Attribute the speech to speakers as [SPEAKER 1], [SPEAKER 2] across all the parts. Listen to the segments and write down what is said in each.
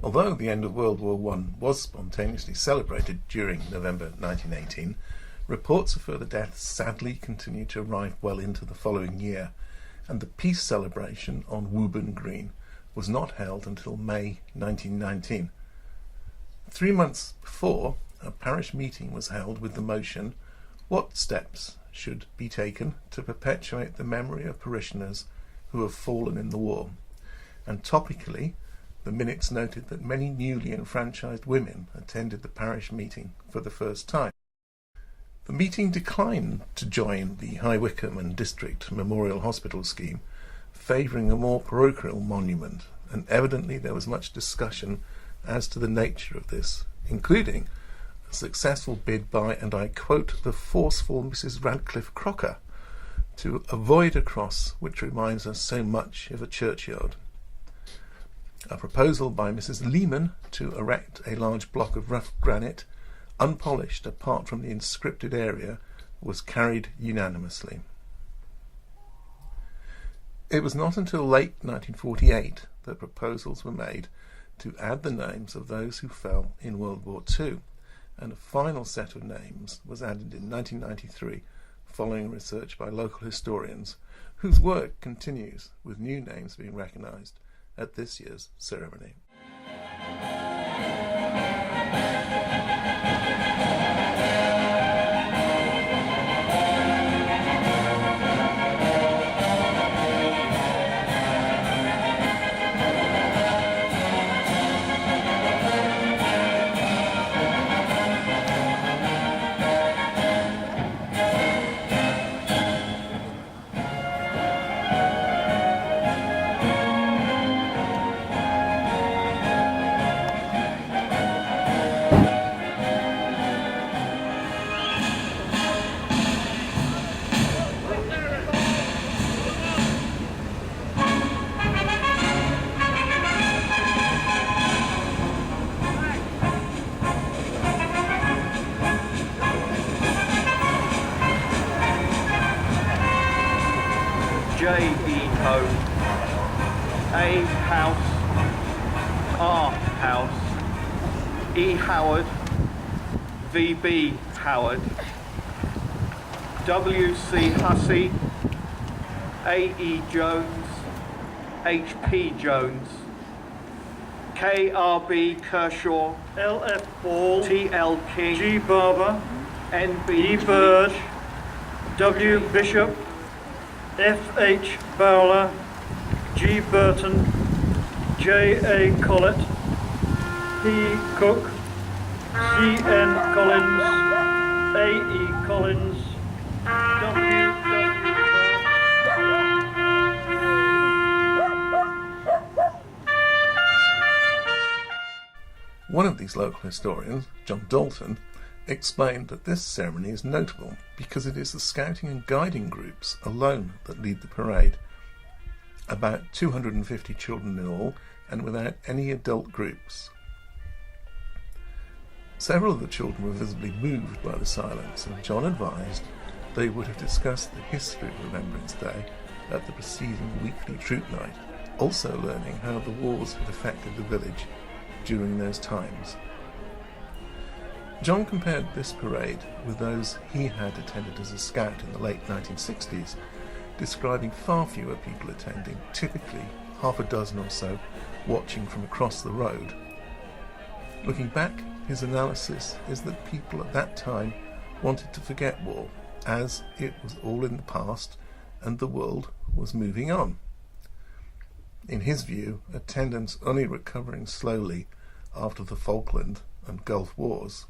[SPEAKER 1] Although the end of World War I was spontaneously celebrated during November 1918, reports of further deaths sadly continued to arrive well into the following year, and the peace celebration on Wooburn Green was not held until May 1919. 3 months before, a parish meeting was held with the motion, "What steps should be taken to perpetuate the memory of parishioners who have fallen in the war?" And topically, the minutes noted that many newly enfranchised women attended the parish meeting for the first time. The meeting declined to join the High Wycombe and District Memorial Hospital scheme, favouring a more parochial monument, and evidently there was much discussion as to the nature of this, including a successful bid by, and I quote, the forceful Mrs. Radcliffe Crocker, to avoid a cross which reminds us so much of a churchyard. A proposal by Mrs. Lehman to erect a large block of rough granite, unpolished apart from the inscripted area, was carried unanimously. It was not until late 1948 that proposals were made to add the names of those who fell in World War II, and a final set of names was added in 1993 following research by local historians, whose work continues, with new names being recognised at this year's ceremony.
[SPEAKER 2] J.E. Home, A. House, R. House, E. Howard, V.B. Howard, W.C. Hussey, A.E. Jones, H.P. Jones, K.R.B. Kershaw,
[SPEAKER 3] L.F. Ball,
[SPEAKER 2] T.L. King,
[SPEAKER 3] G. Barber,
[SPEAKER 2] N.B.
[SPEAKER 3] E. Bird, W. Bishop, F.H. Bowler, G. Burton, J.A. Collett, P. Cook, C.N. Collins, A.E. Collins, W.
[SPEAKER 1] One of these local historians, John Dalton, explained that this ceremony is notable because it is the scouting and guiding groups alone that lead the parade, about 250 children in all, and without any adult groups. Several of the children were visibly moved by the silence, and John advised they would have discussed the history of Remembrance Day at the preceding weekly troop night, also learning how the wars had affected the village during those times. John compared this parade with those he had attended as a scout in the late 1960s, describing far fewer people attending, typically half a dozen or so watching from across the road. Looking back, his analysis is that people at that time wanted to forget war, as it was all in the past and the world was moving on. In his view, attendance only recovering slowly after the Falkland and Gulf Wars.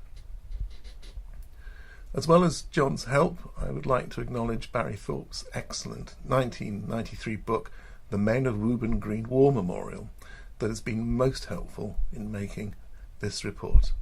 [SPEAKER 1] As well as John's help, I would like to acknowledge Barry Thorpe's excellent 1993 book, The Men of Wooburn Green War Memorial, that has been most helpful in making this report.